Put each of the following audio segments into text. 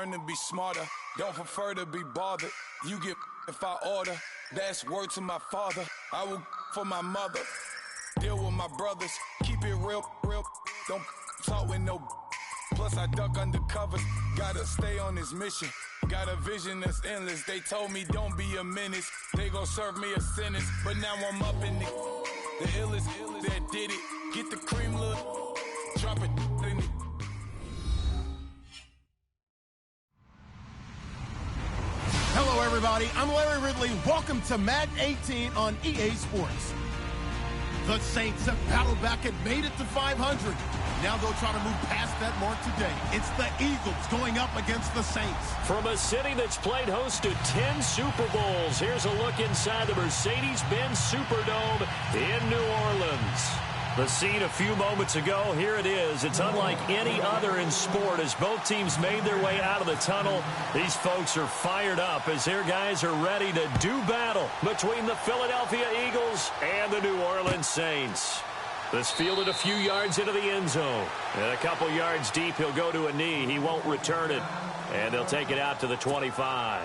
learn to be smarter. Don't prefer to be bothered. You get if I order. That's word to my father. I will for my mother. Deal with my brothers. Keep it real. Don't talk with no. Plus I duck under covers. Gotta stay on this mission. Got a vision that's endless. They told me don't be a menace. They gon' serve me a sentence. But now I'm up in the illest that did it. Get the cream, look. Drop it in it. Hello, everybody. I'm Larry Ridley. Welcome to Madden 18 on EA Sports. The Saints have battled back and made it to 500. Now they'll try to move past that mark today. It's the Eagles going up against the Saints. From a city that's played host to 10 Super Bowls, here's a look inside the Mercedes-Benz Superdome in New Orleans. The scene a few moments ago, here it is. It's unlike any other in sport as both teams made their way out of the tunnel. These folks are fired up as their guys are ready to do battle between the Philadelphia Eagles and the New Orleans Saints. This fielded a few yards into the end zone. And a couple yards deep, he'll go to a knee. He won't return it. And they'll take it out to the 25.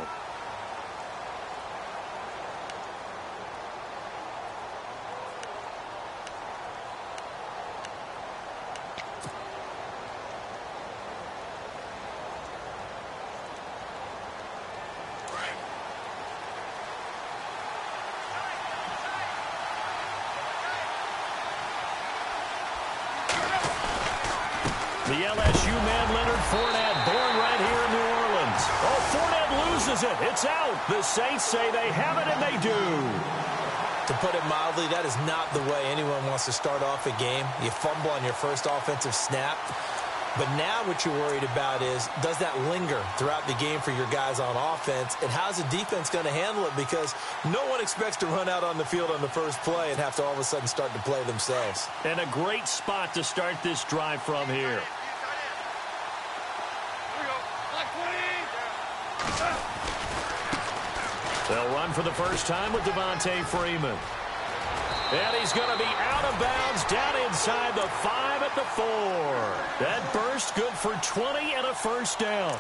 The LSU man, Leonard Fournette, born right here in New Orleans. Oh, Fournette loses it. It's out. The Saints say they have it, and they do. To put it mildly, that is not the way anyone wants to start off a game. You fumble on your first offensive snap. But now what you're worried about is, does that linger throughout the game for your guys on offense? And how's the defense going to handle it? Because no one expects to run out on the field on the first play and have to all of a sudden start to play themselves. And a great spot to start this drive from here. They'll run for the first time with Devontae Freeman. And he's going to be out of bounds down inside the 5 at the 4. That burst good for 20 and a first down.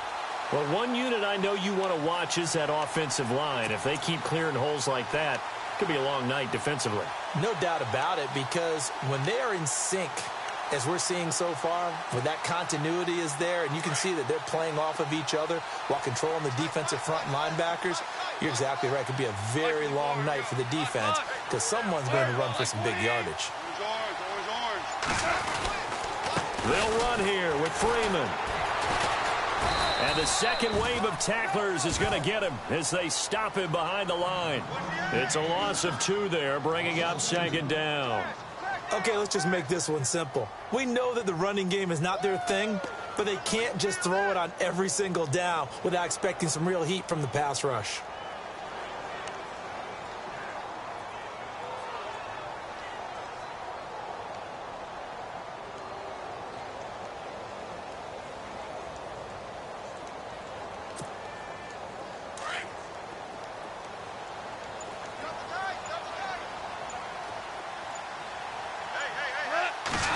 Well, one unit I know you want to watch is that offensive line. If they keep clearing holes like that, it could be a long night defensively. No doubt about it, because when they are in sync, as we're seeing so far, when that continuity is there, and you can see that they're playing off of each other while controlling the defensive front linebackers, you're exactly right. It could be a very long night for the defense because someone's going to run for some big yardage. They'll run here with Freeman. And the second wave of tacklers is going to get him as they stop him behind the line. It's a loss of 2 there, bringing up second down. Okay, let's just make this one simple. We know that the running game is not their thing, but they can't just throw it on every single down without expecting some real heat from the pass rush.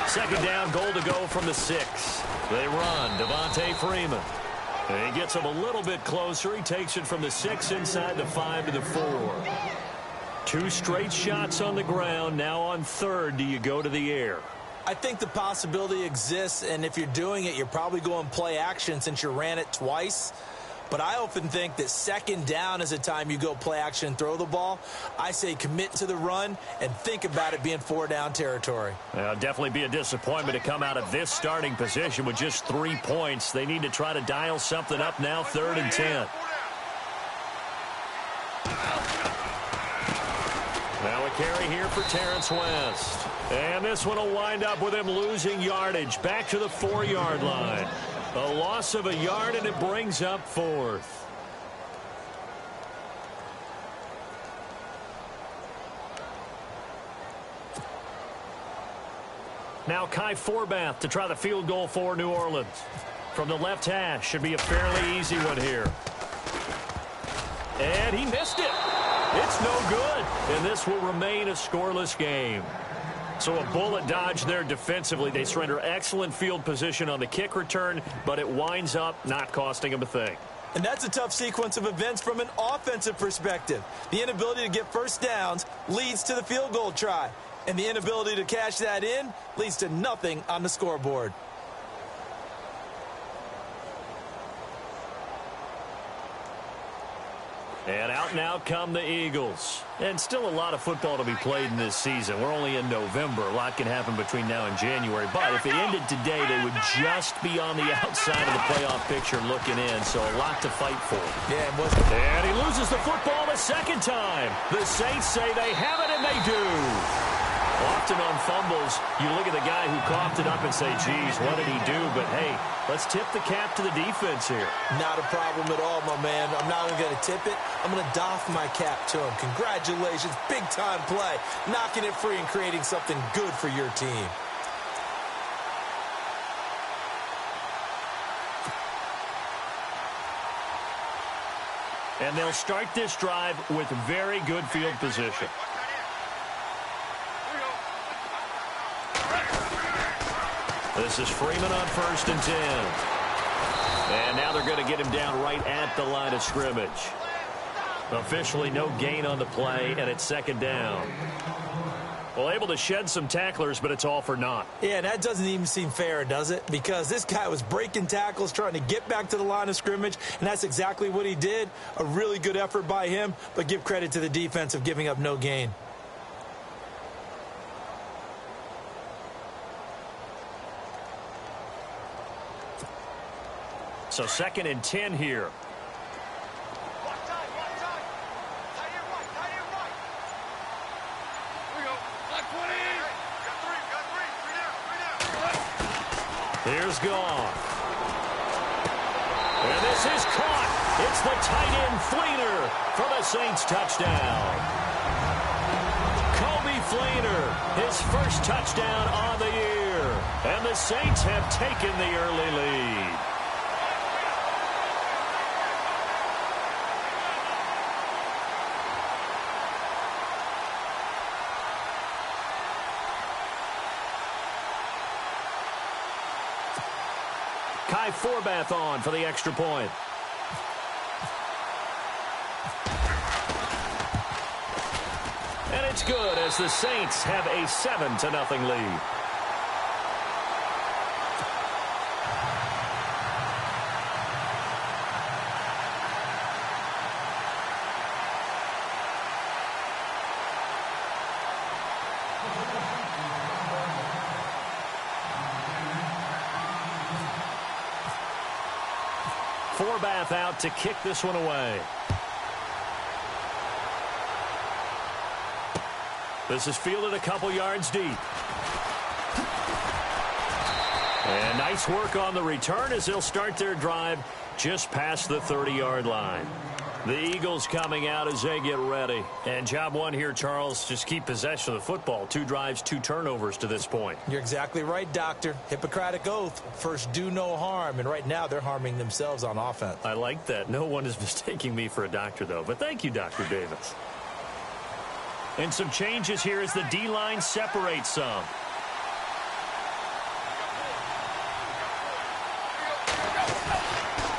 Second down, goal to go from the 6. They run, Devontae Freeman. And he gets him a little bit closer. He takes it from the 6 inside the 5 to the 4. 2 straight shots on the ground. Now on third, do you go to the air? I think the possibility exists, and if you're doing it, you're probably going play action since you ran it twice. But I often think that second down is a time you go play action and throw the ball. I say commit to the run and think about it being 4-down territory. Definitely be a disappointment to come out of this starting position with just 3 points. They need to try to dial something up now, 3rd and 10. Now a carry here for Terrence West. And this one will wind up with him losing yardage back to the 4-yard line. A loss of a yard, and it brings up 4th. Now Kai Forbath to try the field goal for New Orleans. From the left hash, should be a fairly easy one here. And he missed it. It's no good, and this will remain a scoreless game. So a bullet dodge there defensively. They surrender excellent field position on the kick return, but it winds up not costing them a thing. And that's a tough sequence of events from an offensive perspective. The inability to get first downs leads to the field goal try. And the inability to cash that in leads to nothing on the scoreboard. And out now come the Eagles. And still a lot of football to be played in this season. We're only in November. A lot can happen between now and January. But if they ended today, they would just be on the outside of the playoff picture looking in. So a lot to fight for. Yeah, and he loses the football a second time. The Saints say they have it, and they do. Often on fumbles, you look at the guy who coughed it up and say, geez, what did he do? But, hey, let's tip the cap to the defense here. Not a problem at all, my man. I'm not even going to tip it. I'm going to doff my cap to him. Congratulations. Big-time play. Knocking it free and creating something good for your team. And they'll start this drive with very good field position. This is Freeman on 1st and 10. And now they're going to get him down right at the line of scrimmage. Officially no gain on the play, and it's 2nd down. Well, able to shed some tacklers, but it's all for naught. Yeah, that doesn't even seem fair, does it? Because this guy was breaking tackles, trying to get back to the line of scrimmage, and that's exactly what he did. A really good effort by him, but give credit to the defense of giving up no gain. So 2nd and 10 here. Here's gone. And this is caught. It's the tight end Fleener for the Saints touchdown. Kobe Fleener, his first touchdown on the year. And the Saints have taken the early lead. Kai Forbath on for the extra point. And it's good as the Saints have a 7-0 lead. Forbath out to kick this one away. This is fielded a couple yards deep. And nice work on the return as they'll start their drive just past the 30-yard line. The Eagles coming out as they get ready. And job one here, Charles, just keep possession of the football. 2 drives, 2 turnovers to this point. You're exactly right, Doctor. Hippocratic oath. First, do no harm. And right now, they're harming themselves on offense. I like that. No one is mistaking me for a doctor, though. But thank you, Dr. Davis. And some changes here as the D-line separates some.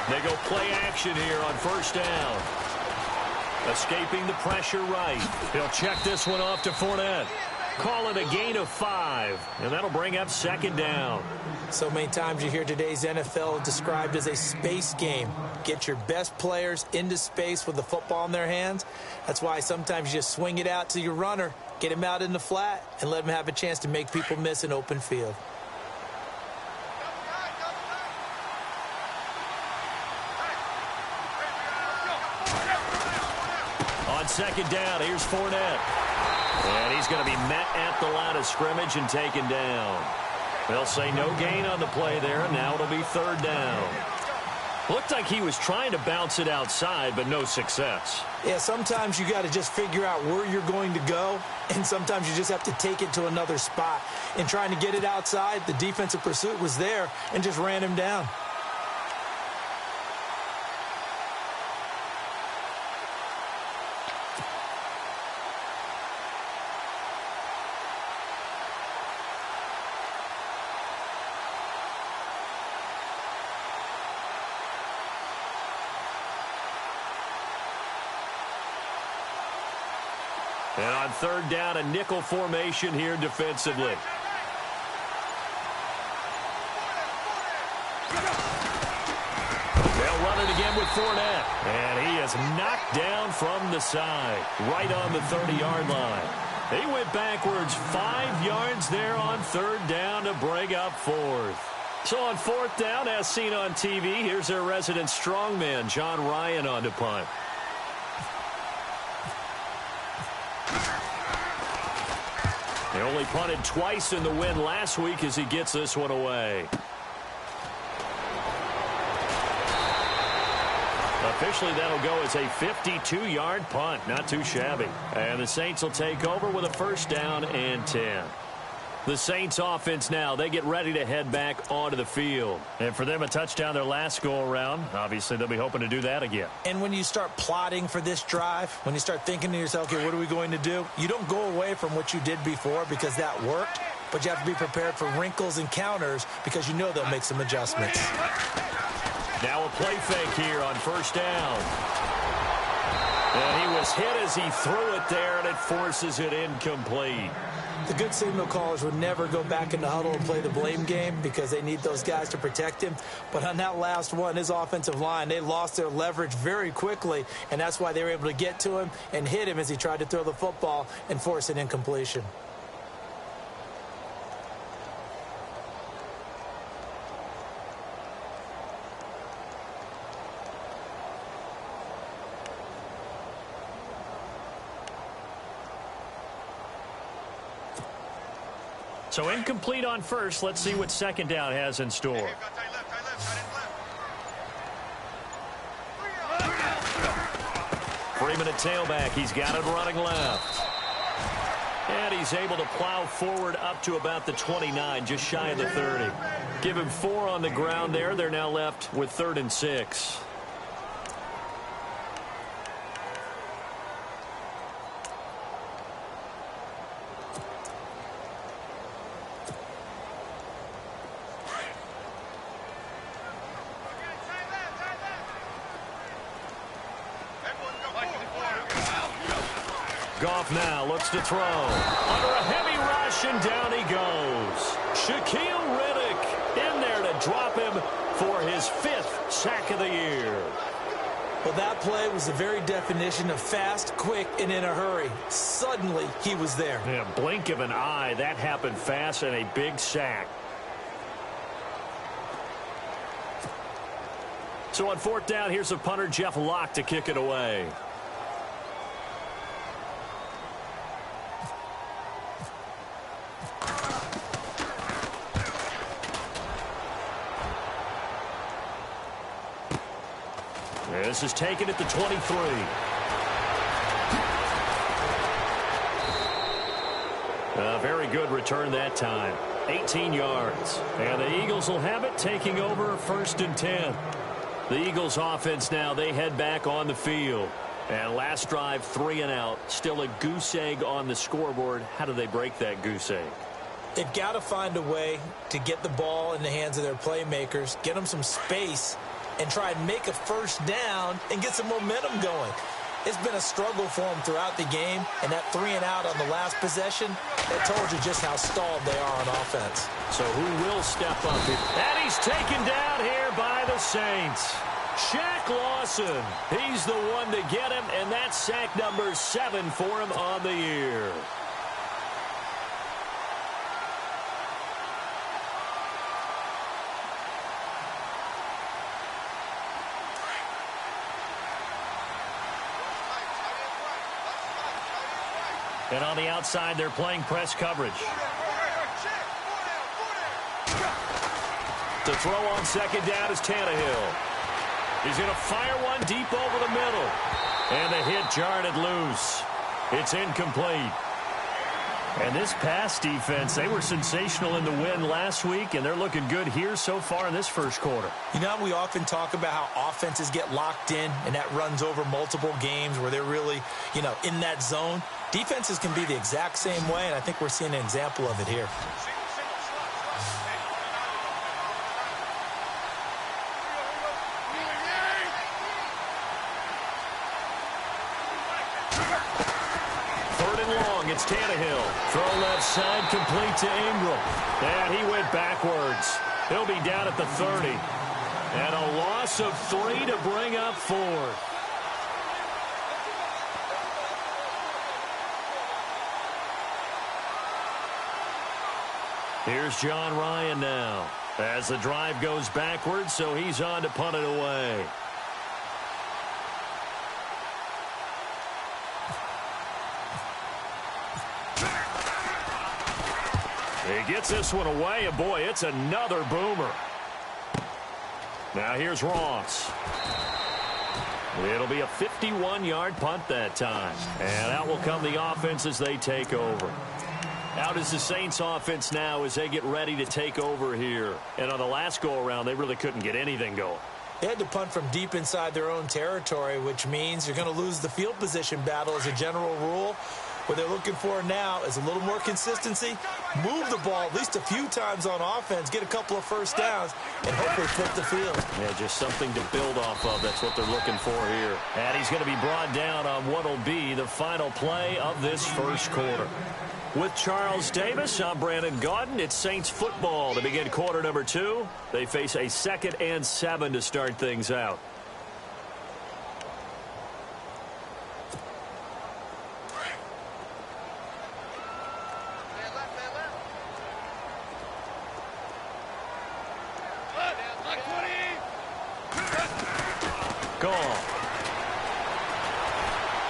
They go play action here on 1st down. Escaping the pressure right. He'll check this one off to Fournette. Call it a gain of 5, and that'll bring up 2nd down. So many times you hear today's NFL described as a space game. Get your best players into space with the football in their hands. That's why sometimes you just swing it out to your runner, get him out in the flat, and let him have a chance to make people miss an open field. On 2nd down, here's Fournette. And he's going to be met at the line of scrimmage and taken down. They'll say no gain on the play there, and now it'll be 3rd down. Looked like he was trying to bounce it outside, but no success. Yeah, sometimes you got to just figure out where you're going to go, and sometimes you just have to take it to another spot. In trying to get it outside, the defensive pursuit was there and just ran him down. And on third down, a nickel formation here defensively. They'll run it again with Fournette. And he is knocked down from the side, right on the 30-yard line. He went backwards 5 yards there on third down to bring up fourth. So on fourth down, as seen on TV, here's their resident strongman, John Ryan, on to punt. He only punted twice in the win last week as he gets this one away. Officially, that'll go as a 52-yard punt. Not too shabby. And the Saints will take over with a first down and 10. The Saints offense now, they get ready to head back onto the field. And for them, a touchdown their last go-around. Obviously, they'll be hoping to do that again. And when you start plotting for this drive, when you start thinking to yourself, okay, what are we going to do? You don't go away from what you did before because that worked, but you have to be prepared for wrinkles and counters because you know they'll make some adjustments. Now a play fake here on first down. And he was hit as he threw it there, and it forces it incomplete. The good signal callers would never go back in the huddle and play the blame game because they need those guys to protect him. But on that last one, his offensive line, they lost their leverage very quickly, and that's why they were able to get to him and hit him as he tried to throw the football and force an incompletion. So incomplete on first. Let's see what second down has in store. Freeman at tailback. He's got it running left. And he's able to plow forward up to about the 29, just shy of the 30. Give him 4 on the ground there. They're now left with 3rd and 6. Goff now looks to throw. Under a heavy rush, and down he goes. Shaquille Riddick in there to drop him for his 5th sack of the year. Well, that play was the very definition of fast, quick, and in a hurry. Suddenly, he was there. Yeah, blink of an eye. That happened fast, and a big sack. So on 4th down, here's the punter, Jeff Locke, to kick it away. This is taken at the 23. A very good return that time. 18 yards. And the Eagles will have it, taking over 1st and 10. The Eagles offense now, they head back on the field. And last drive, 3 and out. Still a goose egg on the scoreboard. How do they break that goose egg? They've got to find a way to get the ball in the hands of their playmakers, get them some space, and try and make a first down and get some momentum going. It's been a struggle for them throughout the game, and that 3 and out on the last possession, that told you just how stalled they are on offense. So who will step up here? And he's taken down here by the Saints. Shaq Lawson, he's the one to get him, and that's sack number 7 for him on the year. And on the outside, they're playing press coverage. To throw on 2nd down is Tannehill. He's going to fire one deep over the middle. And the hit jarred it loose. It's incomplete. And this pass defense, they were sensational in the win last week, and they're looking good here so far in this first quarter. You know, we often talk about how offenses get locked in, and that runs over multiple games where they're really, in that zone. Defenses can be the exact same way, and I think we're seeing an example of it here. and long. It's Tannehill. Throw left side, complete to Ingram. And he went backwards. He'll be down at the 30. And a loss of 3 to bring up 4. Here's John Ryan now. As the drive goes backwards, so he's on to punt it away. He gets this one away, and boy, it's another boomer. Now here's Ross. It'll be a 51-yard punt that time. And out will come the offense as they take over. Out is the Saints offense now as they get ready to take over here. And on the last go-around, they really couldn't get anything going. They had to punt from deep inside their own territory, which means you're going to lose the field position battle as a general rule. What they're looking for now is a little more consistency, move the ball at least a few times on offense, get a couple of first downs, and hopefully flip the field. Yeah, just something to build off of. That's what they're looking for here. And he's going to be brought down on what will be the final play of this first quarter. With Charles Davis, I'm Brandon Gaudin. It's Saints football to begin quarter number 2. They face a 2nd and 7 to start things out.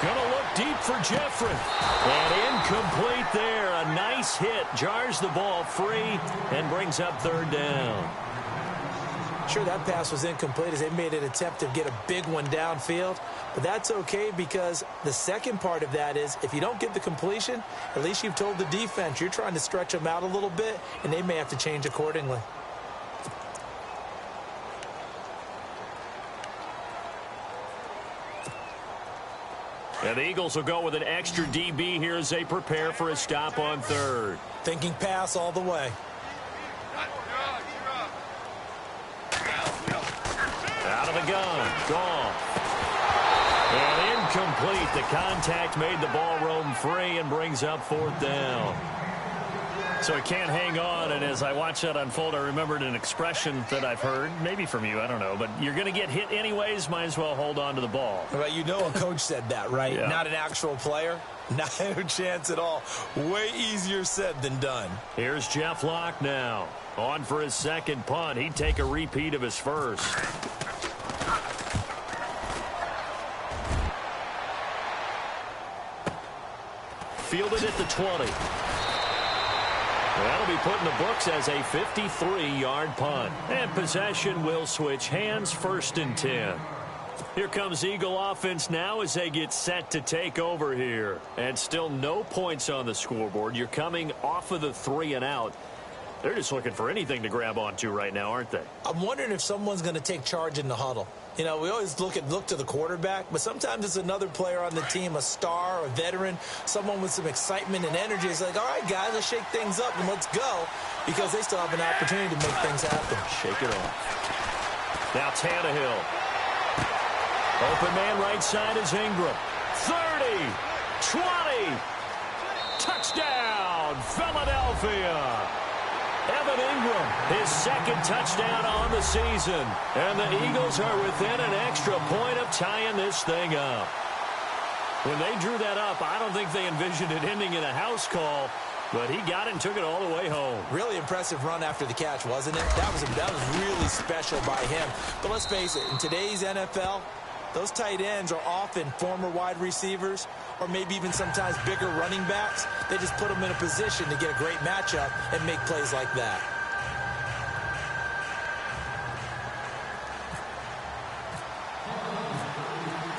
Gonna look deep for Jeffrey. And incomplete there. A nice hit. Jars the ball free and brings up 3rd down. Sure, that pass was incomplete as they made an attempt to get a big one downfield. But that's okay because the second part of that is if you don't get the completion, at least you've told the defense you're trying to stretch them out a little bit, and they may have to change accordingly. And the Eagles will go with an extra DB here as they prepare for a stop on 3rd. Thinking pass all the way. Out of the gun. Gone. And incomplete. The contact made the ball roam free and brings up 4th down. So he can't hang on, and as I watch that unfold, I remembered an expression that I've heard, maybe from you, I don't know, but you're going to get hit anyways, might as well hold on to the ball. Well, you know a coach said that, right? Yeah. Not an actual player. Not a chance at all. Way easier said than done. Here's Jeff Locke now. On for his 2nd punt. He'd take a repeat of his first. Fielded at the 20. That'll be put in the books as a 53-yard punt. And possession will switch hands, 1st and 10. Here comes Eagle offense now as they get set to take over here. And still no points on the scoreboard. You're coming off of the 3 and out. They're just looking for anything to grab onto right now, aren't they? I'm wondering if someone's going to take charge in the huddle. You know, we always look to the quarterback, but sometimes it's another player on the team, a star, a veteran, someone with some excitement and energy. It's like, all right, guys, let's shake things up and let's go, because they still have an opportunity to make things happen. Shake it off. Now Tannehill. Open man right side is Ingram. 30, 20, touchdown, Philadelphia. Evan Ingram, his 2nd touchdown on the season. And the Eagles are within an extra point of tying this thing up. When they drew that up, I don't think they envisioned it ending in a house call, but he got it and took it all the way home. Really impressive run after the catch, wasn't it? That was really special by him. But let's face it, in today's NFL, those tight ends are often former wide receivers or maybe even sometimes bigger running backs. They just put them in a position to get a great matchup and make plays like that.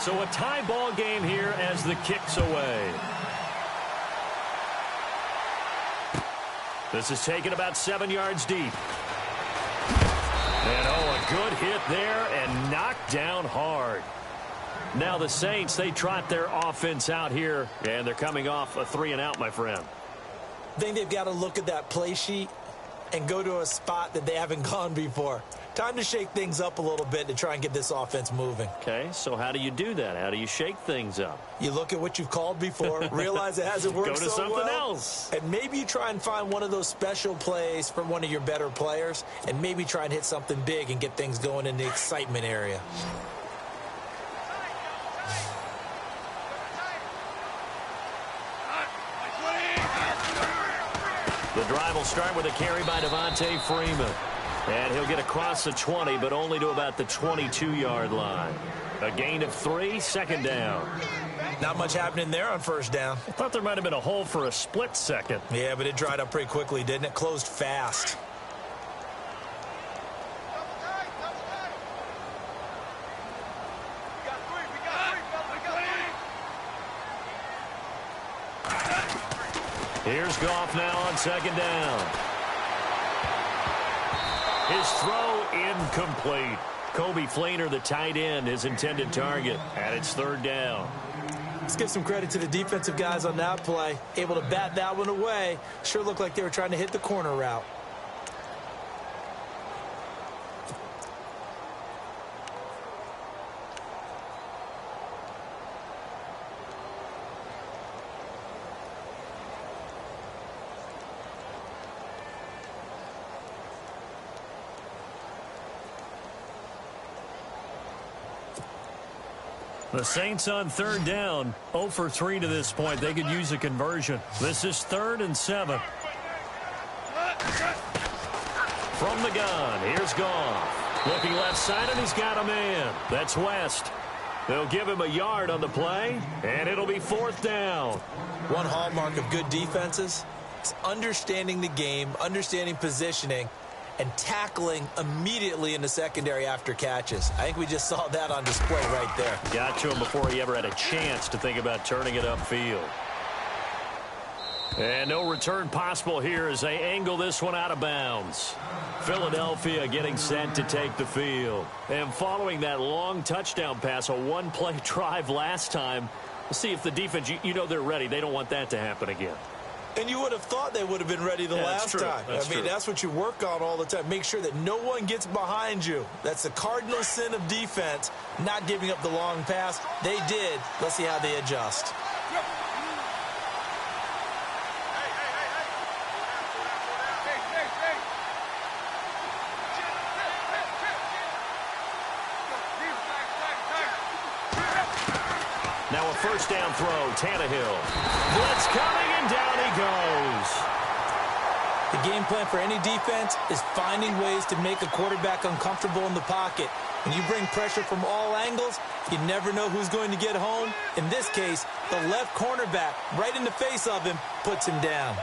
So a tie ball game here as the kick's away. This is taken about 7 yards deep. And a good hit there and knocked down hard. Now the Saints, they trot their offense out here, and they're coming off a 3 and out, my friend. I think they've got to look at that play sheet and go to a spot that they haven't gone before. Time to shake things up a little bit to try and get this offense moving. Okay, so how do you do that? How do you shake things up? You look at what you've called before, realize it hasn't worked so well. Go to something else. And maybe you try and find one of those special plays from one of your better players, and maybe try and hit something big and get things going in the excitement area. The drive will start with a carry by Devontae Freeman. And he'll get across the 20, but only to about the 22-yard line. A gain of 3, second down. Not much happening there on first down. I thought there might have been a hole for a split second. Yeah, but it dried up pretty quickly, didn't it? Closed fast. Here's Goff now on second down. His throw incomplete. Kobe Fleener, the tight end, his intended target, and it's third down. Let's give some credit to the defensive guys on that play. Able to bat that one away. Sure looked like they were trying to hit the corner route. The Saints on third down, 0 for 3 to this point. They could use a conversion. This is 3rd and 7. From the gun, here's Goff. Looking left side, and he's got a man. That's West. They'll give him a yard on the play, and it'll be 4th down. One hallmark of good defenses is understanding the game, understanding positioning, and tackling immediately in the secondary after catches. I think we just saw that on display right there. Got to him before he ever had a chance to think about turning it upfield. And no return possible here as they angle this one out of bounds. Philadelphia getting set to take the field. And following that long touchdown pass, a one-play drive last time, we'll see if the defense, you know they're ready. They don't want that to happen again. And you would have thought they would have been ready the last time. I mean, that's what you work on all the time. Make sure that no one gets behind you. That's the cardinal sin of defense, not giving up the long pass. They did. Let's see how they adjust. Now a first down throw, Tannehill. Blitz coming, and down he goes. The game plan for any defense is finding ways to make a quarterback uncomfortable in the pocket. When you bring pressure from all angles, you never know who's going to get home. In this case, the left cornerback, right in the face of him, puts him down.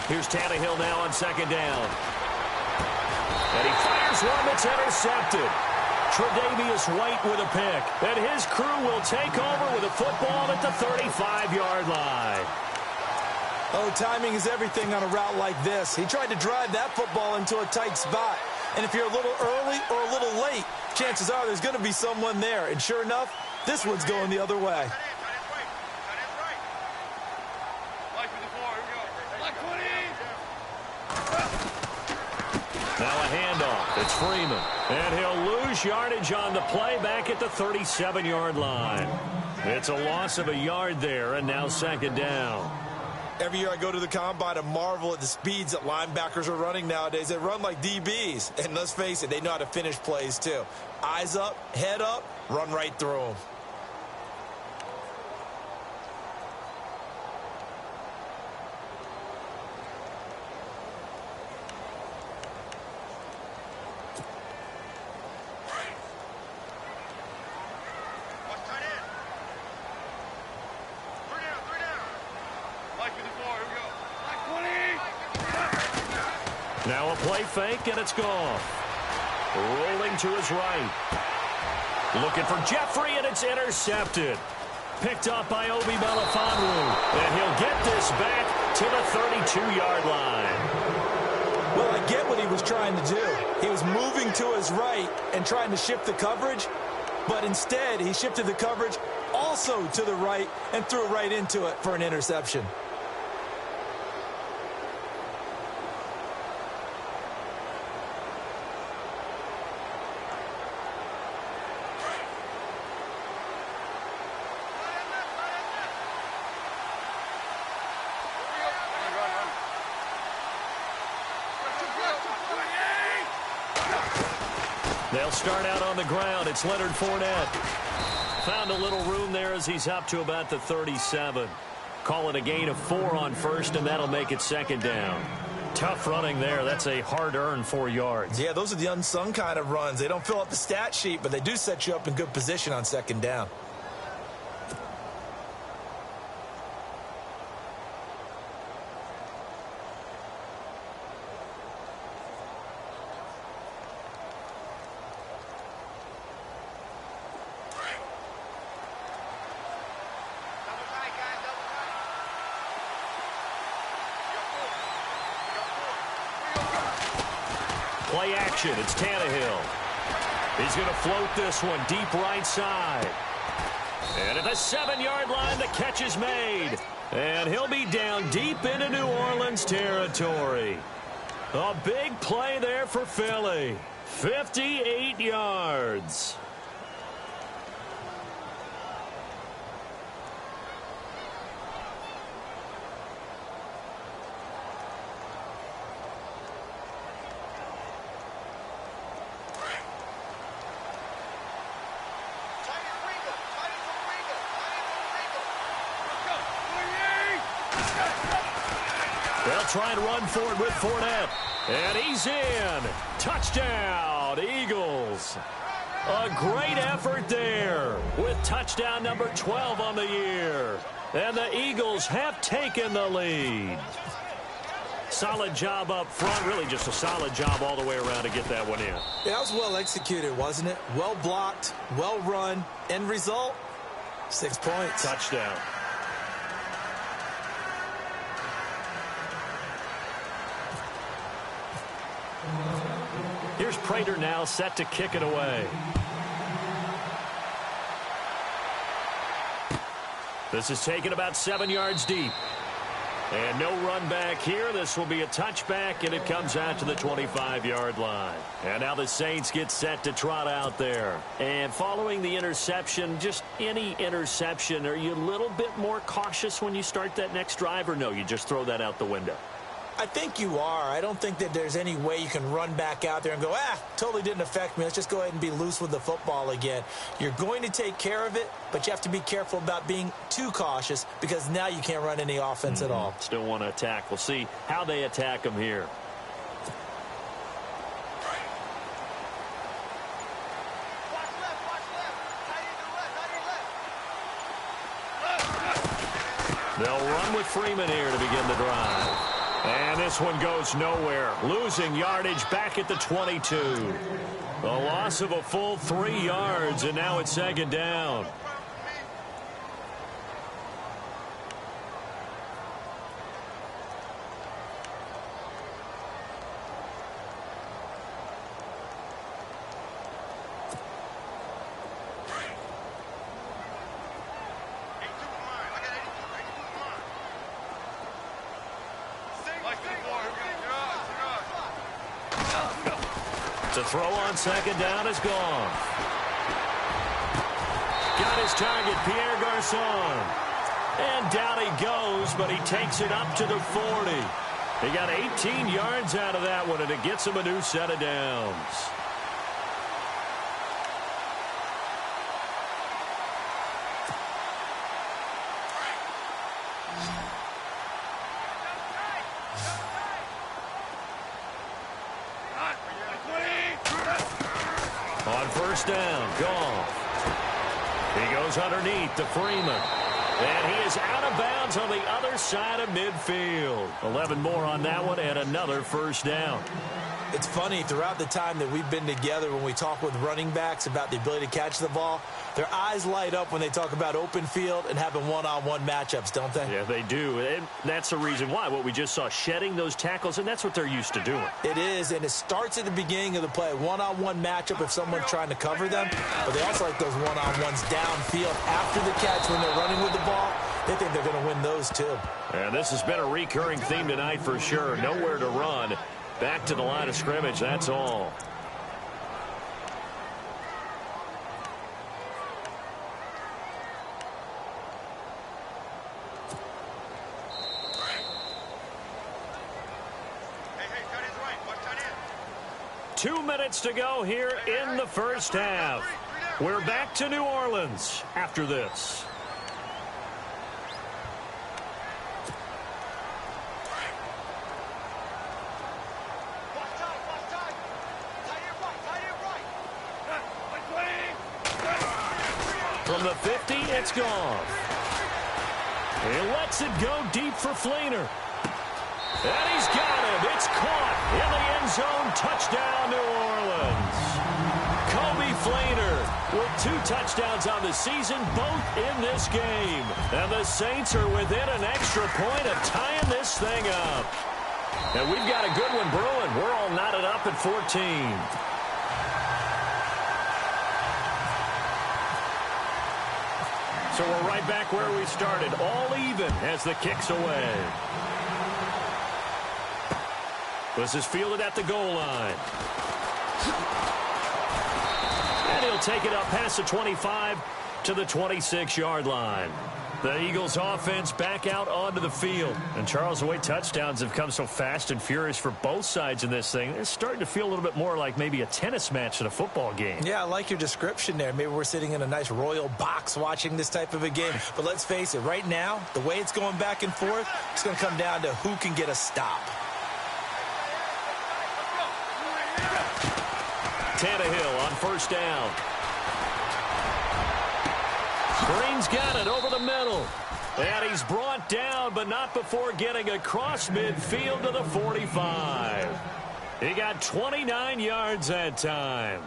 Here's Tannehill now on second down. And he fires one that's intercepted. Tre'Davious White with a pick. And his crew will take over with a football at the 35-yard line. Oh, timing is everything on a route like this. He tried to drive that football into a tight spot. And if you're a little early or a little late, chances are there's going to be someone there. And sure enough, this one's going the other way. Now a handoff. It's Freeman. And he'll lose yardage on the play back at the 37-yard line. It's a loss of a yard there, and now second down. Every year I go to the combine and marvel at the speeds that linebackers are running nowadays. They run like DBs. And let's face it, they know how to finish plays too. Eyes up, head up, run right through them. Now a play fake, and it's gone. Rolling to his right. Looking for Jeffrey, and it's intercepted. Picked up by Obi Melifonwu. And he'll get this back to the 32-yard line. Well, I get what he was trying to do. He was moving to his right and trying to shift the coverage, but instead he shifted the coverage also to the right and threw right into it for an interception. They'll start out on the ground. It's Leonard Fournette. Found a little room there as he's up to about the 37. Call it a gain of 4 on first, and that'll make it second down. Tough running there. That's a hard-earned 4 yards. Yeah, those are the unsung kind of runs. They don't fill up the stat sheet, but they do set you up in good position on second down. Play action. It's Tannehill. He's going to float this one deep right side. And at the 7-yard line, the catch is made. And he'll be down deep into New Orleans territory. A big play there for Philly. 58 yards. They'll try and run for it with Fournette. And he's in. Touchdown, Eagles. A great effort there with touchdown number 12 on the year. And the Eagles have taken the lead. Solid job up front. Really just a solid job all the way around to get that one in. Yeah, that was well executed, wasn't it? Well blocked, well run. End result, 6 points. Touchdown. Here's Prater now set to kick it away. This is taken about 7 yards deep. And no run back here. This will be a touchback, and it comes out to the 25-yard line. And now the Saints get set to trot out there. And following the interception, just any interception, are you a little bit more cautious when you start that next drive, or no, you just throw that out the window? I think you are. I don't think that there's any way you can run back out there and go, totally didn't affect me. Let's just go ahead and be loose with the football again. You're going to take care of it, but you have to be careful about being too cautious because now you can't run any offense at all. Still want to attack. We'll see how they attack them here. They'll run with Freeman here to begin the drive. And this one goes nowhere. Losing yardage back at the 22. A loss of a full 3 yards, and now it's second down. To throw on second down is gone. Got his target, Pierre Garçon. And down he goes, but he takes it up to the 40. He got 18 yards out of that one, and it gets him a new set of downs. On first down, Goff. He goes underneath to Freeman. And he is out of bounds on the other side of midfield. 11 more on that one and another first down. It's funny, throughout the time that we've been together, when we talk with running backs about the ability to catch the ball, their eyes light up when they talk about open field and having one-on-one matchups, don't they? Yeah, they do. And that's the reason why. What we just saw, shedding those tackles, and that's what they're used to doing. It is, and it starts at the beginning of the play. One-on-one matchup if someone's trying to cover them, but they also like those one-on-ones downfield after the catch when they're running with the ball. They think they're going to win those, too. And this has been a recurring theme tonight for sure. Nowhere to run. Back to the line of scrimmage, that's all. Hey, tight end's right. Watch tight end. 2 minutes to go here in the first half. We're back to New Orleans after this. From the 50, it's gone. He lets it go deep for Fleener. And he's got it. It's caught in the end zone. Touchdown, New Orleans. Kobe Fleener with 2 touchdowns on the season, both in this game. And the Saints are within an extra point of tying this thing up. And we've got a good one brewing. We're all knotted up at 14. So we're right back where we started, all even as the kick's away. This is fielded at the goal line. And he'll take it up past the 25 to the 26-yard line. The Eagles offense back out onto the field. And Charles, the way touchdowns have come so fast and furious for both sides in this thing, it's starting to feel a little bit more like maybe a tennis match than a football game. Yeah, I like your description there. Maybe we're sitting in a nice royal box watching this type of a game. But let's face it, right now, the way it's going back and forth, it's going to come down to who can get a stop. Tannehill on first down. Green's got it over the middle. And he's brought down, but not before getting across midfield to the 45. He got 29 yards that time.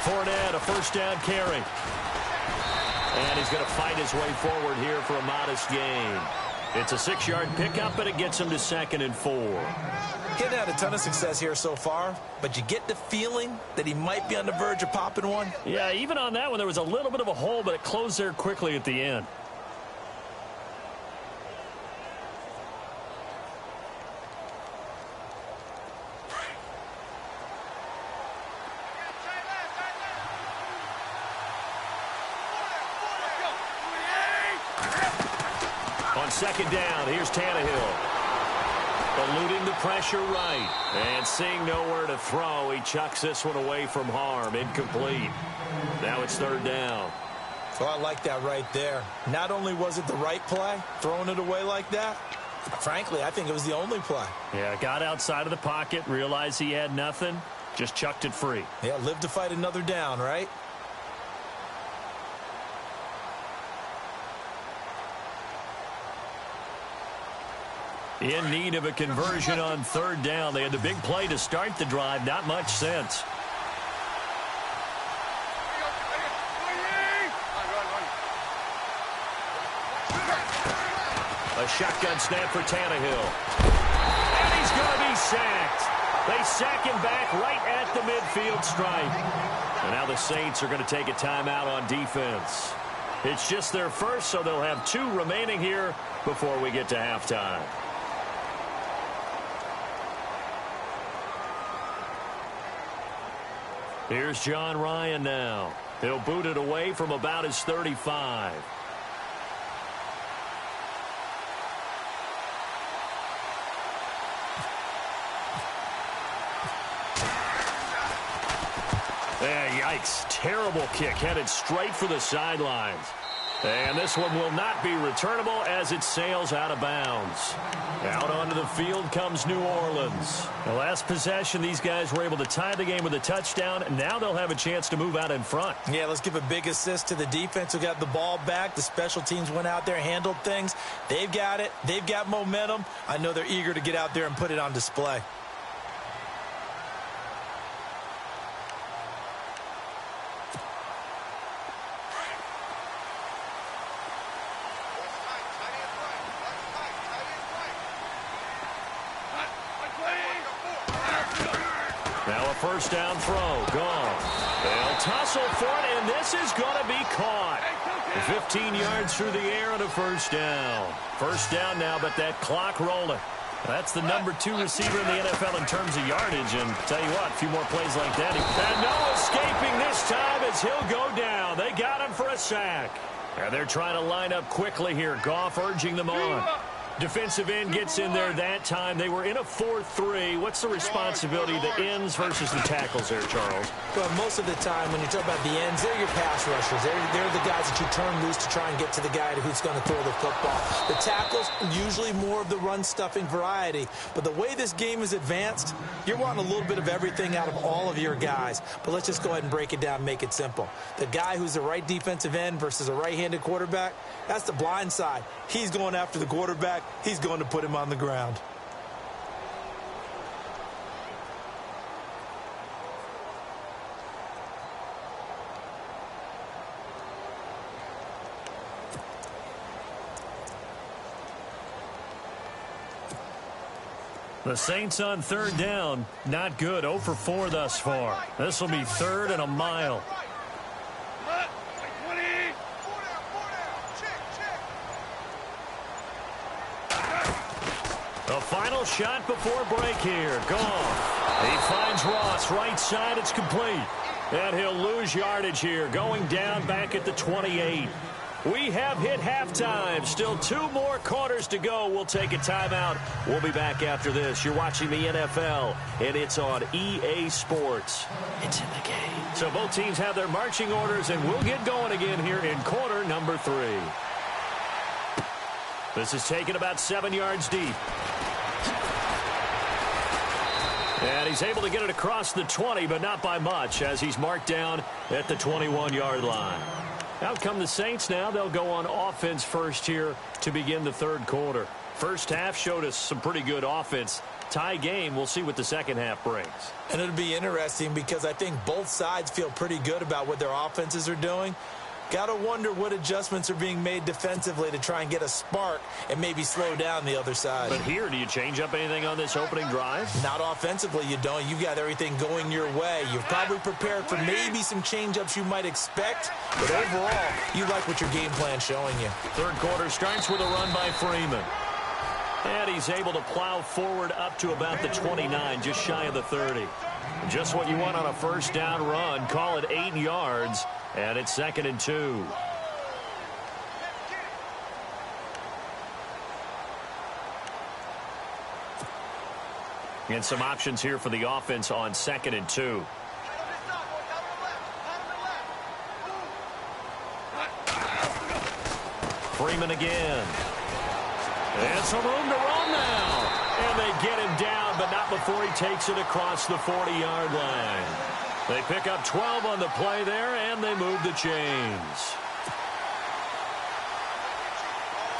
Fournette, a first down carry. And he's going to fight his way forward here for a modest gain. It's a 6-yard pickup, and it gets him to 2nd and 4. He hasn't had a ton of success here so far, but you get the feeling that he might be on the verge of popping one. Yeah, even on that one, there was a little bit of a hole, but it closed there quickly at the end. On 2nd down, here's Tannehill. Eluding the pressure right. And seeing nowhere to throw, he chucks this one away from harm. Incomplete. Now it's 3rd down. So I like that right there. Not only was it the right play, throwing it away like that, frankly, I think it was the only play. Yeah, got outside of the pocket, realized he had nothing, just chucked it free. Yeah, live to fight another down, right? In need of a conversion on 3rd down. They had the big play to start the drive. Not much sense. A shotgun snap for Tannehill. And he's going to be sacked. They sack him back right at the midfield stripe. And now the Saints are going to take a timeout on defense. It's just their first, so they'll have 2 remaining here before we get to halftime. Here's John Ryan now. He'll boot it away from about his 35. Yikes. Terrible kick headed straight for the sidelines. And this one will not be returnable as it sails out of bounds. Out onto the field comes New Orleans. The last possession, these guys were able to tie the game with a touchdown. Now they'll have a chance to move out in front. Yeah, let's give a big assist to the defense who got the ball back. The special teams went out there, handled things. They've got it. They've got momentum. I know they're eager to get out there and put it on display. Now a first down throw. Gone. They'll tussle for it, and this is going to be caught. 15 yards through the air and a first down. First down now, but that clock rolling. That's the number 2 receiver in the NFL in terms of yardage. And tell you what, a few more plays like that. And no escaping this time as he'll go down. They got him for a sack. And they're trying to line up quickly here. Goff urging them on. Defensive end gets in there that time. They were in a 4-3. What's the responsibility of the ends versus the tackles there, Charles? Well, most of the time when you talk about the ends, they're your pass rushers. They're the guys that you turn loose to try and get to the guy who's going to throw the football. The tackles, usually more of the run-stuffing variety. But the way this game is advanced, you're wanting a little bit of everything out of all of your guys. But let's just go ahead and break it down and make it simple. The guy who's the right defensive end versus a right-handed quarterback, that's the blind side. He's going after the quarterback. He's going to put him on the ground. The Saints on third down. Not good. 0 for 4 thus far. This will be third and a mile. The final shot before break here. Goff. He finds Ross. Right side. It's complete. And he'll lose yardage here. Going down back at the 28. We have hit halftime. Still 2 more quarters to go. We'll take a timeout. We'll be back after this. You're watching the NFL, and it's on EA Sports. It's in the game. So both teams have their marching orders, and we'll get going again here in quarter number 3. This is taken about 7 yards deep. And he's able to get it across the 20, but not by much, as he's marked down at the 21-yard line. Out come the Saints now. They'll go on offense first here to begin the third quarter. First half showed us some pretty good offense. Tie game. We'll see what the second half brings. And it'll be interesting because I think both sides feel pretty good about what their offenses are doing. Got to wonder what adjustments are being made defensively to try and get a spark and maybe slow down the other side. But here, do you change up anything on this opening drive? Not offensively, you don't. You've got everything going your way. You've probably prepared for maybe some change-ups you might expect. But overall, you like what your game plan's showing you. Third quarter starts with a run by Freeman. And he's able to plow forward up to about the 29, just shy of the 30. Just what you want on a first down run. Call it 8 yards. And it's 2nd and 2. And some options here for the offense on 2nd and 2. Freeman again. And some room to run now. And they get him down, but not before he takes it across the 40-yard line. They pick up 12 on the play there, and they move the chains.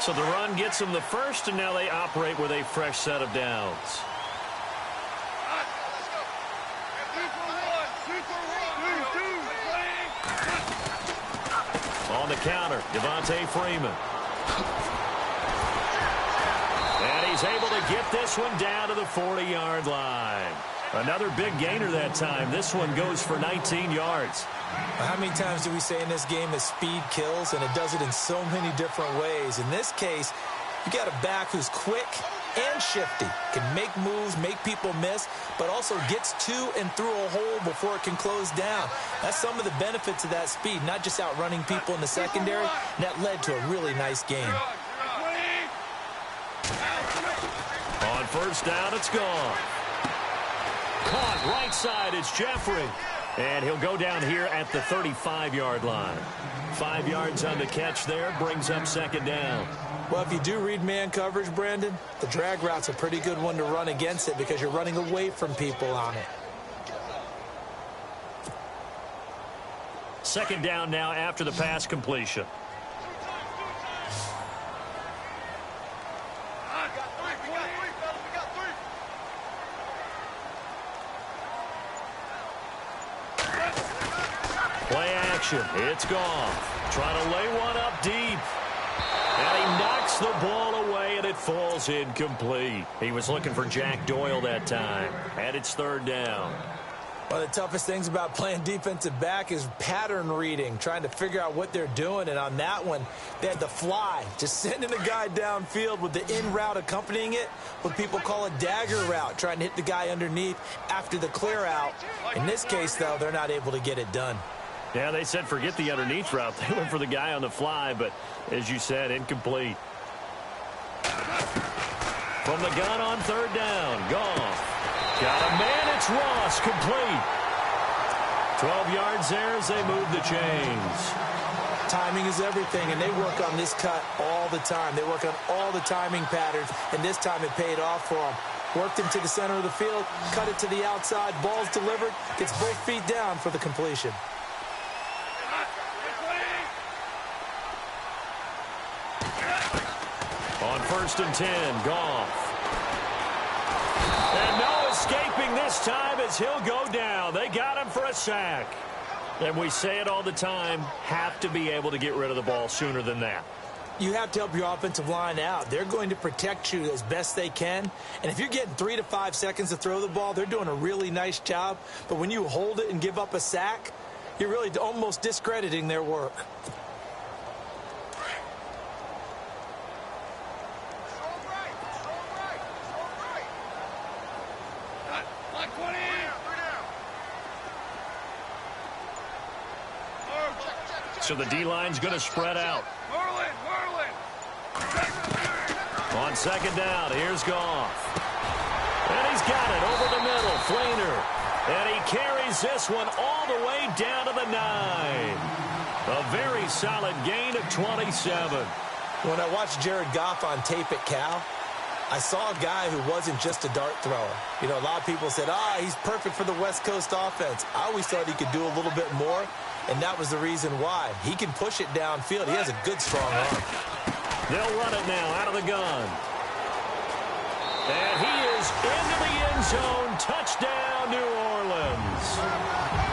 So the run gets them the first, and now they operate with a fresh set of downs. On the counter, Devontae Freeman. And he's able to get this one down to the 40-yard line. Another big gainer that time. This one goes for 19 yards. How many times do we say in this game that speed kills, and it does it in so many different ways? In this case, you got a back who's quick and shifty, can make moves, make people miss, but also gets to and through a hole before it can close down. That's some of the benefits of that speed, not just outrunning people in the secondary, and that led to a really nice game. On first down, it's gone. Caught right side, it's Jeffrey. And he'll go down here at the 35-yard line. 5 yards on the catch there, brings up second down. Well, if you do read man coverage, Brandon, the drag route's a pretty good one to run against it because you're running away from people on it. Second down now after the pass completion. Play action. It's gone. Trying to lay one up deep. And he knocks the ball away, and it falls incomplete. He was looking for Jack Doyle that time. And it's third down. One of the toughest things about playing defensive back is pattern reading, trying to figure out what they're doing. And on that one, they had the fly, just sending a guy downfield with the in route accompanying it, what people call a dagger route, trying to hit the guy underneath after the clear out. In this case, though, they're not able to get it done. Yeah, they said forget the underneath route. They went for the guy on the fly, but as you said, incomplete. From the gun on third down, Goff. Got a man, it's Ross, complete. 12 yards there as they move the chains. Timing is everything, and they work on this cut all the time. They work on all the timing patterns, and this time it paid off for them. Worked him to the center of the field, cut it to the outside, ball's delivered, gets both feet down for the completion. On 1st and 10, Goff. And no escaping this time as he'll go down. They got him for a sack. And we say it all the time, have to be able to get rid of the ball sooner than that. You have to help your offensive line out. They're going to protect you as best they can. And if you're getting 3 to 5 seconds to throw the ball, they're doing a really nice job. But when you hold it and give up a sack, you're really almost discrediting their work. So the D-line's going to spread out. On second down, here's Goff. And he's got it over the middle, Flainer. And he carries this one all the way down to the 9. A very solid gain of 27. When I watched Jared Goff on tape at Cal, I saw a guy who wasn't just a dart thrower. You know, a lot of people said, he's perfect for the West Coast offense. I always thought he could do a little bit more, and that was the reason why. He can push it downfield. He has a good, strong arm. They'll run it now out of the gun. And he is into the end zone. Touchdown, New Orleans.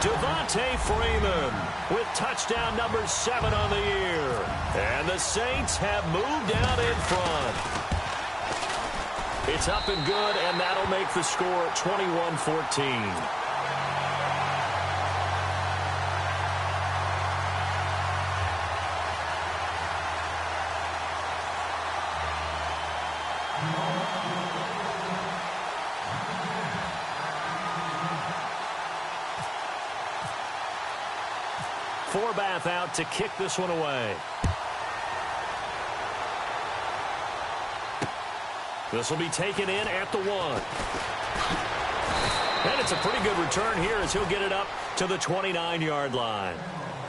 Devontae Freeman with touchdown number 7 on the year. And the Saints have moved out in front. It's up and good, and that'll make the score 21-14. Forbath out to kick this one away. This will be taken in at the 1. And it's a pretty good return here as he'll get it up to the 29-yard line.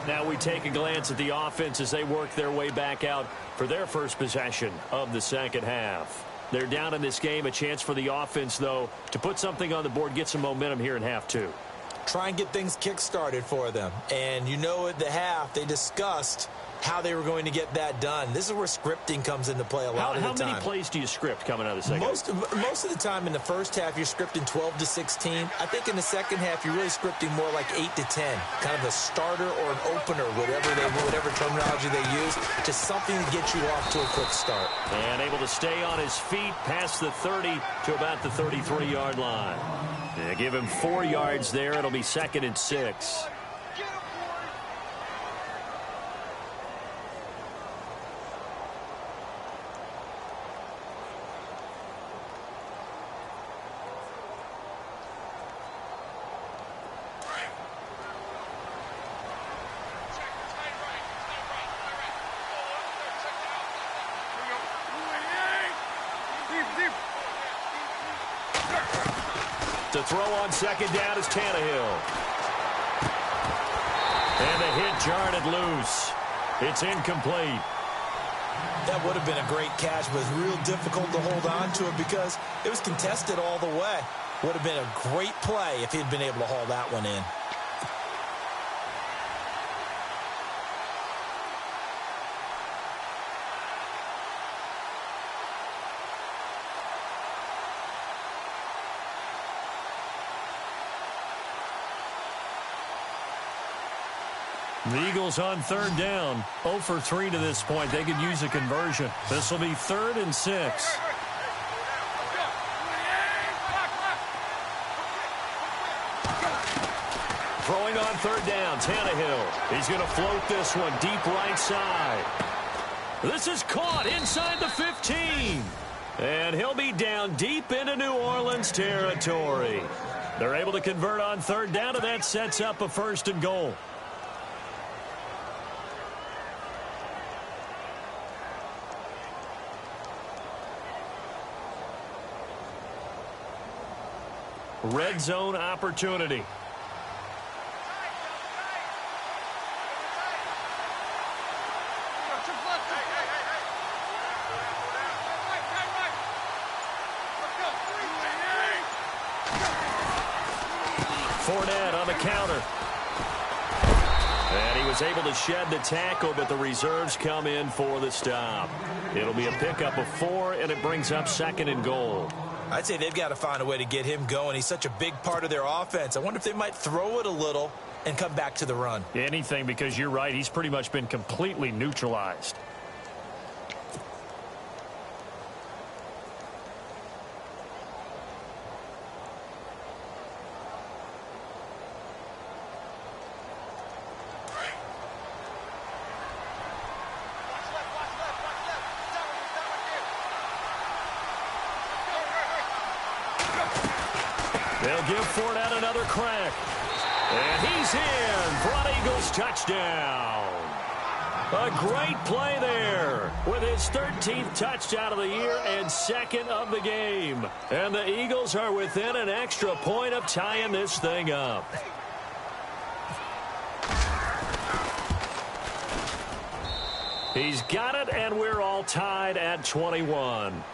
Now we take a glance at the offense as they work their way back out for their first possession of the second half. They're down in this game. A chance for the offense, though, to put something on the board, get some momentum here in half 2. Try and get things kick-started for them. And you know at the half, they discussed how they were going to get that done. This is where scripting comes into play a lot of the time. How many plays do you script coming out of the second? Most of the time in the first half, you're scripting 12 to 16. I think in the second half, you're really scripting more like 8 to 10. Kind of a starter or an opener, whatever terminology they use. Just something to get you off to a quick start. And able to stay on his feet past the 30 to about the 33-yard line. They give him 4 yards there. It'll be 2nd and 6. To throw on second down is Tannehill. And the hit jarred it loose. It's incomplete. That would have been a great catch, but it was real difficult to hold on to it because it was contested all the way. Would have been a great play if he'd been able to haul that one in. The Eagles on third down. 0 for 3 to this point. They could use a conversion. This will be 3rd and 6. Throwing on third down, Tannehill. He's going to float this one deep right side. This is caught inside the 15. And he'll be down deep into New Orleans territory. They're able to convert on third down, and that sets up a 1st and goal. Red zone opportunity. Fournette on the counter. And he was able to shed the tackle, but the reserves come in for the stop. It'll be a pickup of 4, and it brings up 2nd and goal. I'd say they've got to find a way to get him going. He's such a big part of their offense. I wonder if they might throw it a little and come back to the run. Anything, because you're right. He's pretty much been completely neutralized. They'll give Fournette another crack. And he's in for an Eagles touchdown. A great play there with his 13th touchdown of the year and 2nd of the game. And the Eagles are within an extra point of tying this thing up. He's got it, and we're all tied at 21.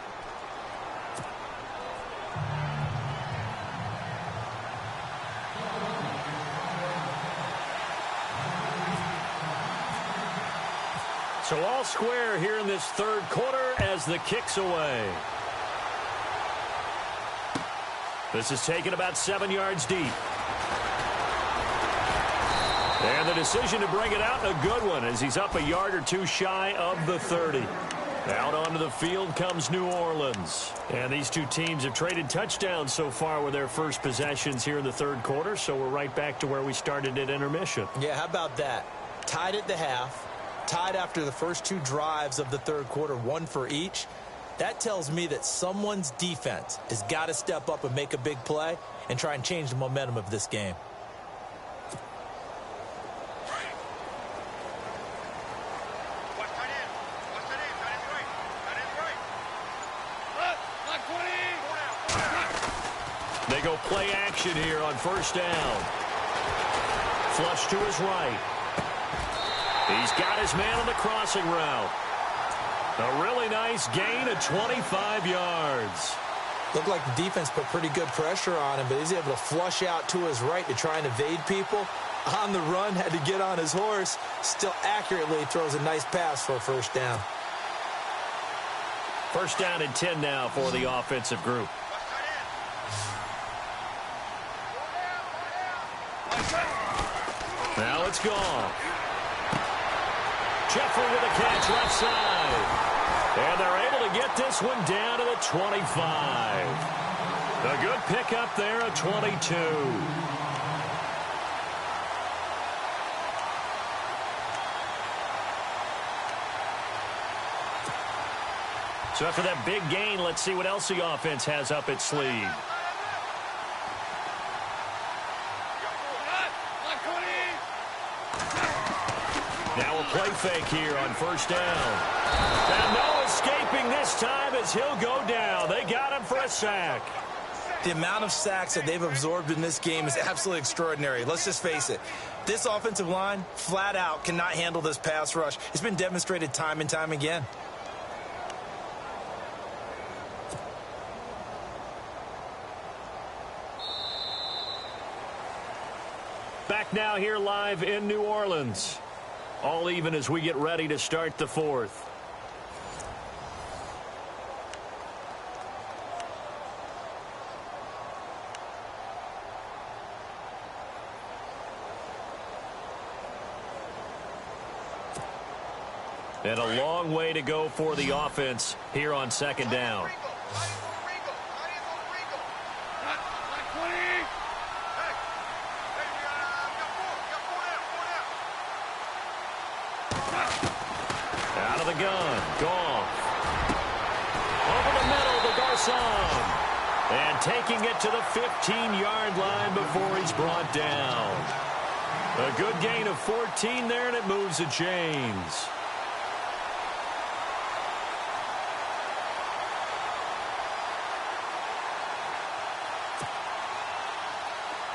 So all square here in this 3rd quarter as the kick's away. This is taken about 7 yards deep. And the decision to bring it out, a good one, as he's up a yard or 2 shy of the 30. Out onto the field comes New Orleans. And these two teams have traded touchdowns so far with their first possessions here in the 3rd quarter, so we're right back to where we started at intermission. Yeah, how about that? Tied at the half. Tied after the first 2 drives of the 3rd quarter, 1 for each. That tells me that someone's defense has got to step up and make a big play and try and change the momentum of this game. They go play action here on 1st down. Flush to his right. He's got his man on the crossing route. A really nice gain of 25 yards. Looked like the defense put pretty good pressure on him, but he's able to flush out to his right to try and evade people. On the run, had to get on his horse. Still accurately throws a nice pass for a 1st down. 1st down and 10 now for the offensive group. Now it's gone. Jeffrey with a catch left side. And they're able to get this one down to the 25. A good pickup there at 22. So after that big gain, let's see what else the offense has up its sleeve. Now a play fake here on 1st down. And no escaping this time as he'll go down. They got him for a sack. The amount of sacks that they've absorbed in this game is absolutely extraordinary. Let's just face it. This offensive line, flat out, cannot handle this pass rush. It's been demonstrated time and time again. Back now here live in New Orleans. All even as we get ready to start the fourth. And a long way to go for the offense here on second down. Out of the gun, Goff. Over the middle to Garcon. And taking it to the 15-yard line before he's brought down. A good gain of 14 there, and it moves the chains.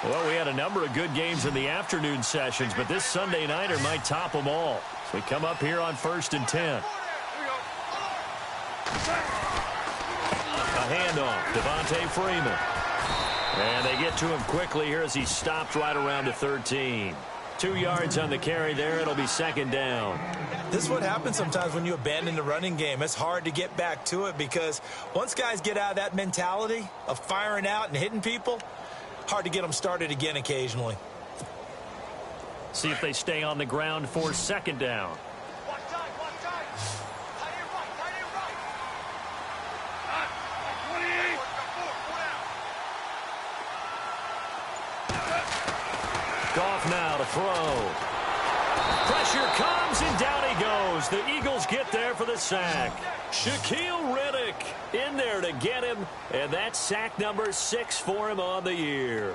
Well, we had a number of good games in the afternoon sessions, but this Sunday nighter might top them all. So we come up here on 1st and 10. A handoff, Devontae Freeman. And they get to him quickly here as he stopped right around the 13. 2 yards on the carry there. It'll be second down. This is what happens sometimes when you abandon the running game. It's hard to get back to it because once guys get out of that mentality of firing out and hitting people, hard to get them started again occasionally. See if they stay on the ground for second down. Goff now to throw. Pressure comes, and down he goes. The Eagles get there for the sack. Shaquille Riddick in there to get him, and that's sack number 6 for him on the year.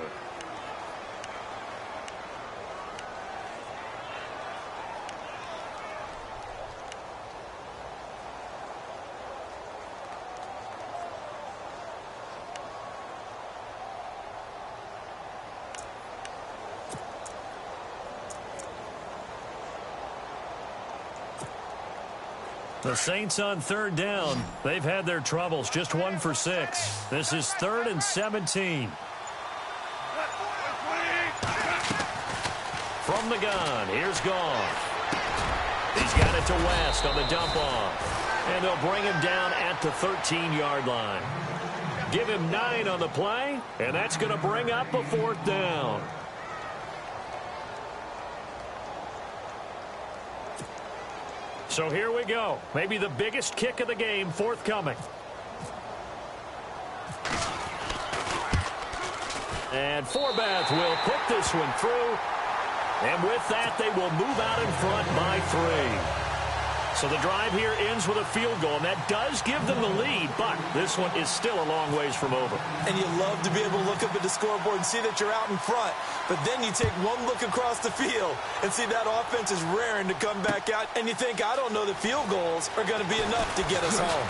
The Saints on third down. They've had their troubles. Just 1 for 6. This is 3rd and 17. From the gun, here's Goff. He's got it to West on the dump off. And they'll bring him down at the 13-yard line. Give him 9 on the play, and that's going to bring up a 4th down. So here we go. Maybe the biggest kick of the game forthcoming. And Forbath will put this one through. And with that, they will move out in front by 3. So the drive here ends with a field goal, and that does give them the lead, but this one is still a long ways from over. And you love to be able to look up at the scoreboard and see that you're out in front, but then you take one look across the field and see that offense is raring to come back out, and you think, I don't know that field goals are going to be enough to get us home.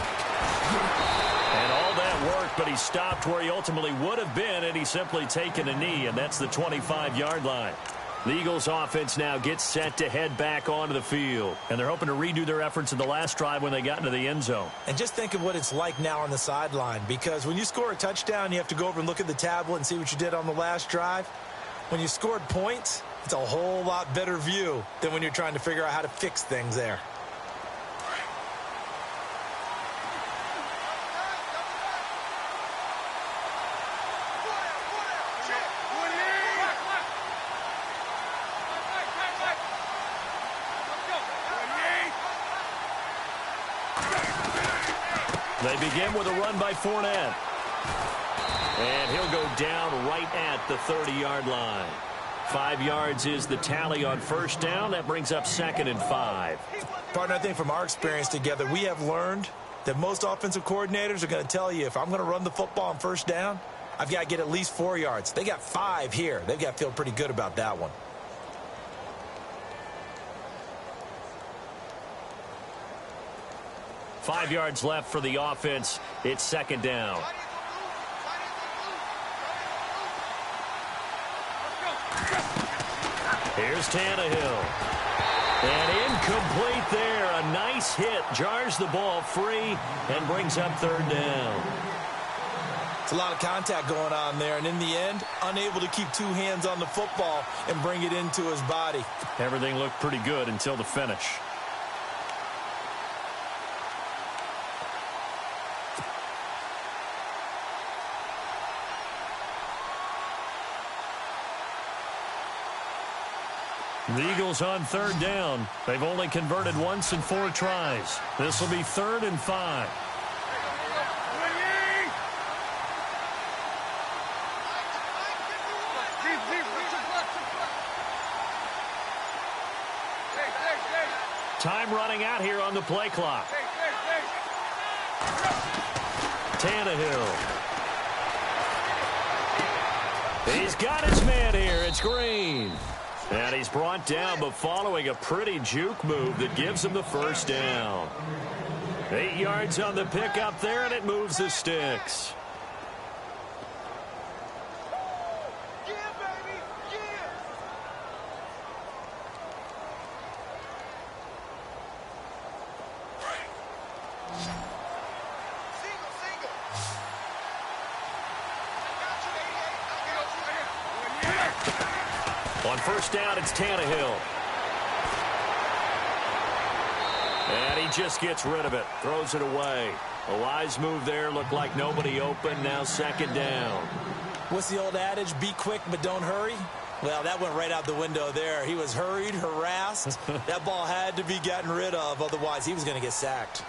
And all that work, but he stopped where he ultimately would have been, and he's simply taken a knee, and that's the 25-yard line. The Eagles offense now gets set to head back onto the field. And they're hoping to redo their efforts in the last drive when they got into the end zone. And just think of what it's like now on the sideline. Because when you score a touchdown, you have to go over and look at the tablet and see what you did on the last drive. When you scored points, it's a whole lot better view than when you're trying to figure out how to fix things there. They begin with a run by Fournette. And he'll go down right at the 30-yard line. 5 yards is the tally on first down. That brings up 2nd and 5. Partner, I think from our experience together, we have learned that most offensive coordinators are going to tell you, if I'm going to run the football on first down, I've got to get at least 4 yards. They got 5 here. They've got to feel pretty good about that one. $5 yards left for the offense. It's 2nd down. Here's Tannehill. And incomplete there. A nice hit. Jars the ball free and brings up third down. It's a lot of contact going on there, and in the end, unable to keep two hands on the football and bring it into his body. Everything looked pretty good until the finish. The Eagles on third down. They've only converted once in 4 tries. This will be 3rd and 5. Time running out here on the play clock. Tannehill. He's got his man here. It's Green. And he's brought down, but following a pretty juke move that gives him the first down. 8 yards on the pickup there, and it moves the sticks. On first down, it's Tannehill. And he just gets rid of it. Throws it away. A wise move there. Looked like nobody open. Now 2nd down. What's the old adage? Be quick, but don't hurry. Well, that went right out the window there. He was hurried, harassed. That ball had to be gotten rid of. Otherwise, he was going to get sacked.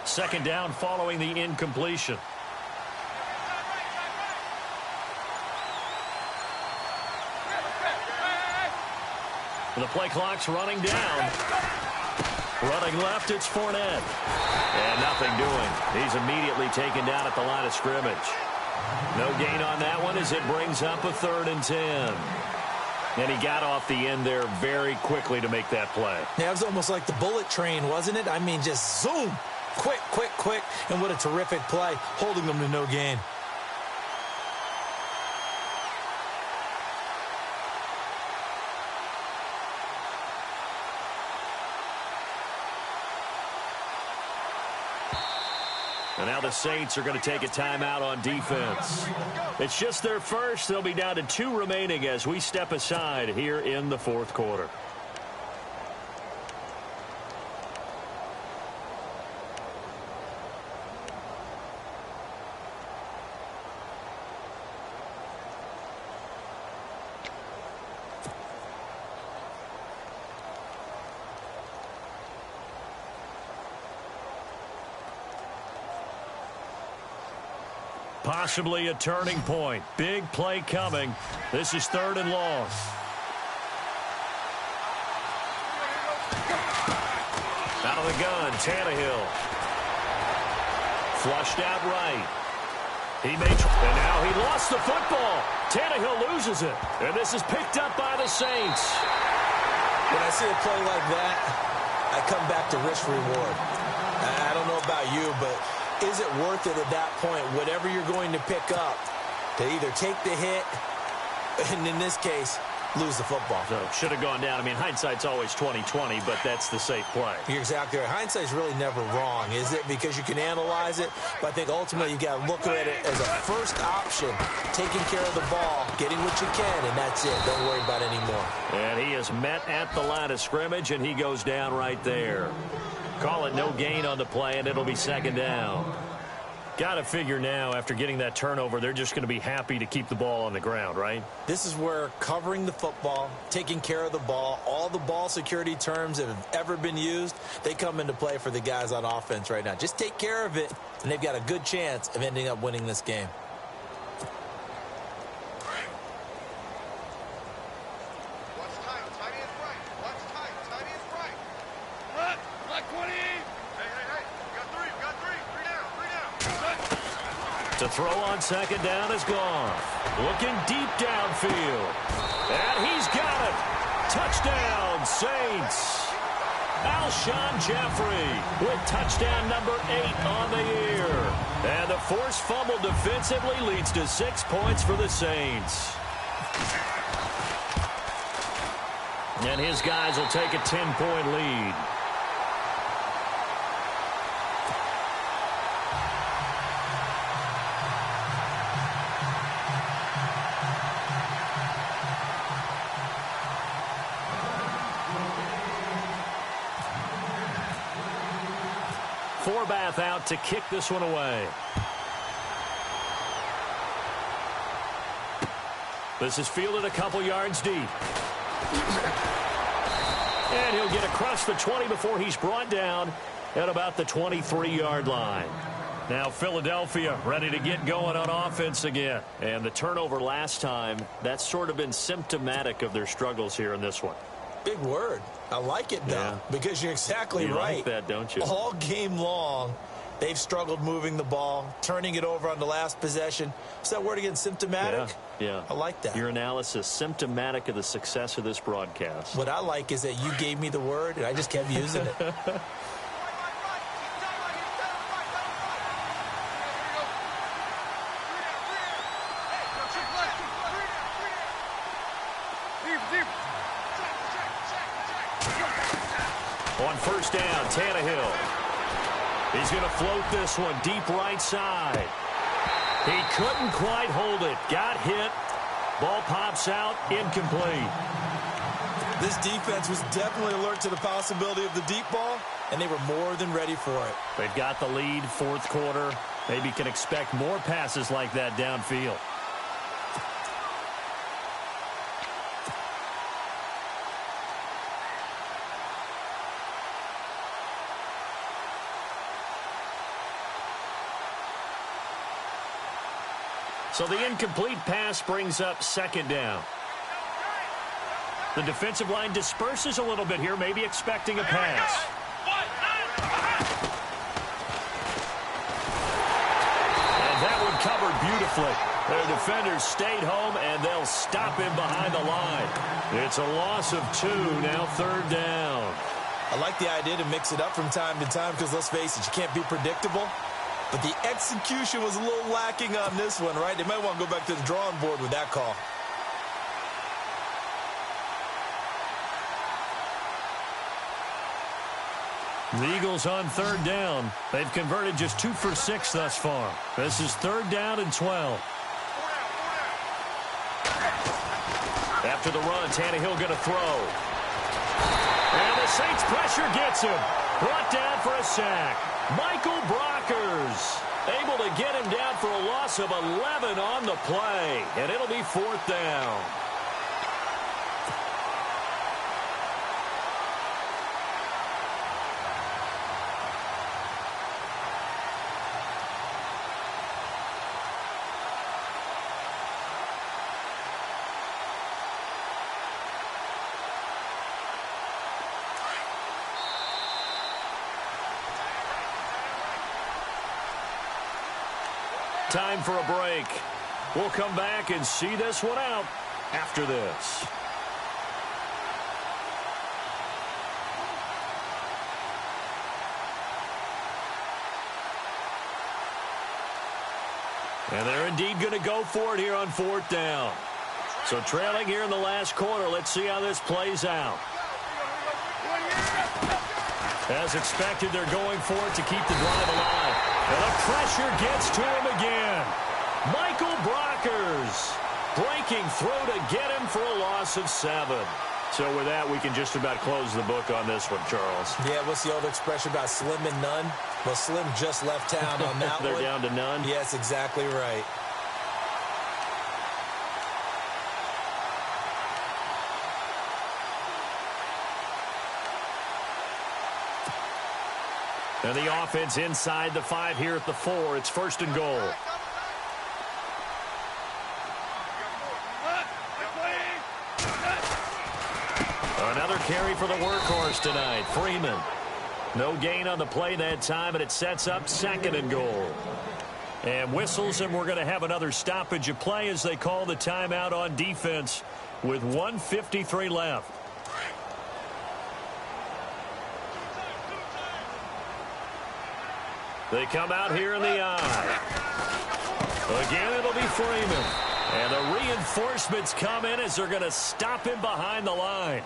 Second down following the incompletion. The play clock's running down. Running left, it's Fournette. And nothing doing. He's immediately taken down at the line of scrimmage. No gain on that one as it brings up a 3rd and 10. And he got off the end there very quickly to make that play. Yeah, it was almost like the bullet train, wasn't it? I mean, just zoom. Quick, quick, quick. And what a terrific play, holding them to no gain. And now the Saints are going to take a timeout on defense. It's just their first. They'll be down to 2 remaining as we step aside here in the 4th quarter. Possibly a turning point. Big play coming. This is 3rd and long. Out of the gun, Tannehill. Flushed out right. And now he lost the football. Tannehill loses it. And this is picked up by the Saints. When I see a play like that, I come back to risk reward. I don't know about you, but is it worth it at that point, whatever you're going to pick up, to either take the hit, and in this case, lose the football? So should have gone down. I mean, hindsight's always 20/20, but that's the safe play. You're exactly right. Hindsight's really never wrong, is it? Because you can analyze it, but I think ultimately you got to look at it as a first option, taking care of the ball, getting what you can, and that's it. Don't worry about it anymore. And he is met at the line of scrimmage, and he goes down right there. Call it no gain on the play, and it'll be 2nd down. Got to figure now, after getting that turnover, they're just going to be happy to keep the ball on the ground, right? This is where covering the football, taking care of the ball, all the ball security terms that have ever been used, they come into play for the guys on offense right now. Just take care of it, and they've got a good chance of ending up winning this game. The throw on 2nd down is gone. Looking deep downfield. And he's got it. Touchdown, Saints. Alshon Jeffrey with touchdown number 8 on the year. And the forced fumble defensively leads to 6 points for the Saints. And his guys will take a 10-point lead. Forbath out to kick this one away. This is fielded a couple yards deep. And he'll get across the 20 before he's brought down at about the 23-yard line. Now Philadelphia ready to get going on offense again. And the turnover last time, that's sort of been symptomatic of their struggles here in this one. Big word. I like it, though, because you're exactly right. You like that, don't you? All game long, they've struggled moving the ball, turning it over on the last possession. What's that word again, symptomatic? Yeah. I like that. Your analysis, symptomatic of the success of this broadcast. What I like is that you gave me the word, and I just kept using it. On first down, Tannehill. He's going to float this one deep right side. He couldn't quite hold it. Got hit. Ball pops out. Incomplete. This defense was definitely alert to the possibility of the deep ball, and they were more than ready for it. They've got the lead, fourth quarter. Maybe can expect more passes like that downfield. So the incomplete pass brings up second down. The defensive line disperses a little bit here, maybe expecting a pass. And that one covered beautifully. Their defenders stayed home, and they'll stop him behind the line. It's a loss of 2, now third down. I like the idea to mix it up from time to time because, let's face it, you can't be predictable. But the execution was a little lacking on this one, right? They might want to go back to the drawing board with that call. The Eagles on third down. They've converted just 2 for 6 thus far. This is third down and 12. After the run, Tannehill going to throw. And the Saints pressure gets him. Brought down for a sack. Michael Brockers able to get him down for a loss of 11 on the play. And it'll be fourth down. Time for a break. We'll come back and see this one out after this. And they're indeed going to go for it here on fourth down. So trailing here in the last quarter, let's see how this plays out. As expected, they're going for it to keep the drive alive. And the pressure gets to him again. Michael Brockers breaking through to get him for a loss of 7. So with that, we can just about close the book on this one, Charles. Yeah, what's the old expression about slim and none? Well, Slim just left town on that one. They're down to none? Yes, exactly right. And the offense inside the 5 here at the 4. It's first and goal. Another carry for the workhorse tonight, Freeman. No gain on the play that time, and it sets up second and goal. And whistles, and we're going to have another stoppage of play as they call the timeout on defense with 1:53 left. They come out here in the eye. Again, it'll be Freeman. And the reinforcements come in as they're going to stop him behind the line.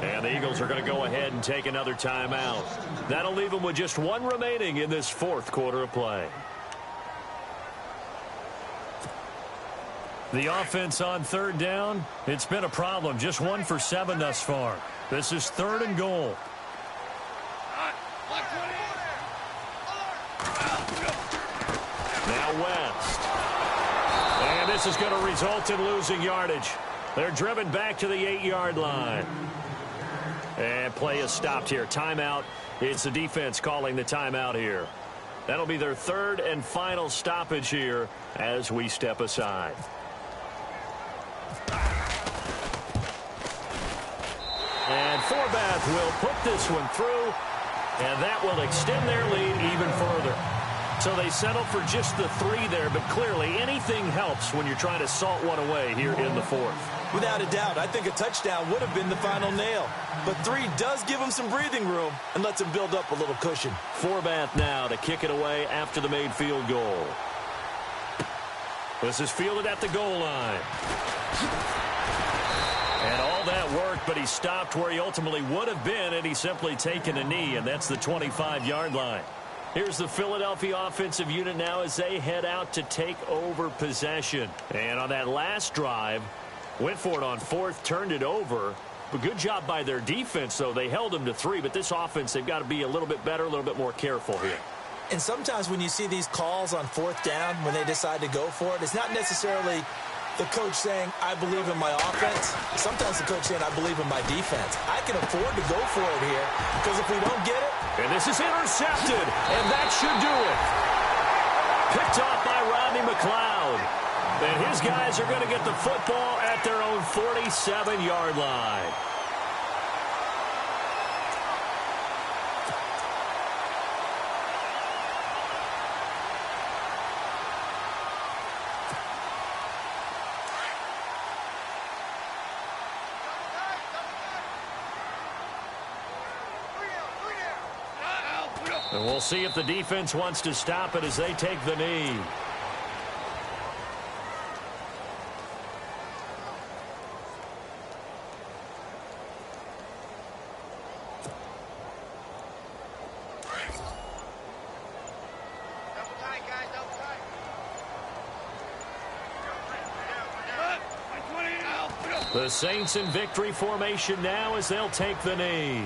And the Eagles are going to go ahead and take another timeout. That'll leave them with just one remaining in this fourth quarter of play. The offense on third down, it's been a problem. Just 1 for 7 thus far. This is 3rd and goal. Now West. And this is going to result in losing yardage. They're driven back to the 8-yard line. And play is stopped here. Timeout. It's the defense calling the timeout here. That'll be their 3rd and final stoppage here as we step aside. And Forbath will put this one through, and that will extend their lead even further. So they settle for just the 3 there, but clearly anything helps when you're trying to salt one away here in the 4th. Without a doubt, I think a touchdown would have been the final nail. But 3 does give them some breathing room and lets them build up a little cushion. Forbath now to kick it away after the made field goal. This is fielded at the goal line. And all that worked, but he stopped where he ultimately would have been, and he's simply taken a knee, and that's the 25-yard line. Here's the Philadelphia offensive unit now as they head out to take over possession. And on that last drive, went for it on 4th, turned it over. But good job by their defense, though. They held them to 3, but this offense, they've got to be a little bit better, a little bit more careful here. And sometimes when you see these calls on 4th down, when they decide to go for it, it's not necessarily the coach saying, I believe in my offense. Sometimes the coach saying, I believe in my defense. I can afford to go for it here because if we don't get it. And this is intercepted, and that should do it. Picked off by Rodney McLeod. And his guys are going to get the football at their own 47-yard line. And we'll see if the defense wants to stop it as they take the knee. The Saints in victory formation now as they'll take the knee.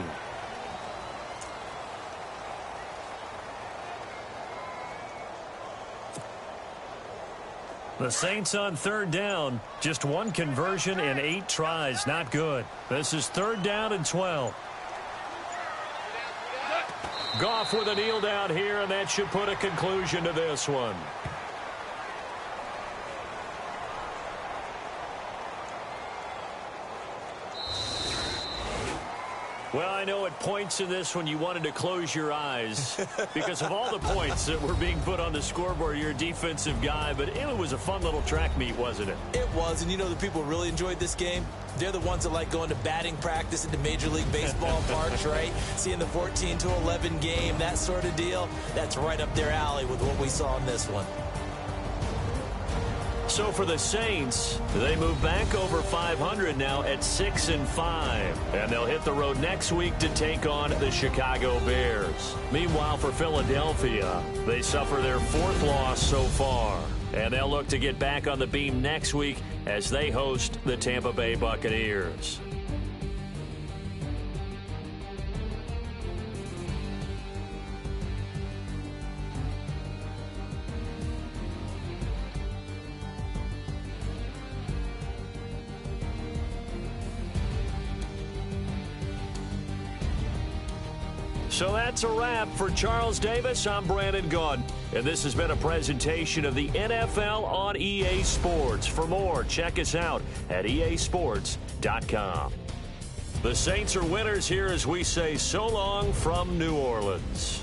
The Saints on third down. Just 1 conversion in 8 tries. Not good. This is 3rd down and 12. Goff with a kneel down here, and that should put a conclusion to this one. Well, I know at points in this one you wanted to close your eyes because of all the points that were being put on the scoreboard. You're a defensive guy, but it was a fun little track meet, wasn't it? It was, and you know the people who really enjoyed this game? They're the ones that like going to batting practice at the Major League Baseball parks, right? Seeing the 14-11 game, that sort of deal. That's right up their alley with what we saw in this one. So for the Saints, they move back over 500 now at 6-5. And they'll hit the road next week to take on the Chicago Bears. Meanwhile, for Philadelphia, they suffer their 4th loss so far. And they'll look to get back on the beam next week as they host the Tampa Bay Buccaneers. So that's a wrap for Charles Davis. I'm Brandon Gaudin, and this has been a presentation of the NFL on EA Sports. For more, check us out at easports.com. The Saints are winners here as we say so long from New Orleans.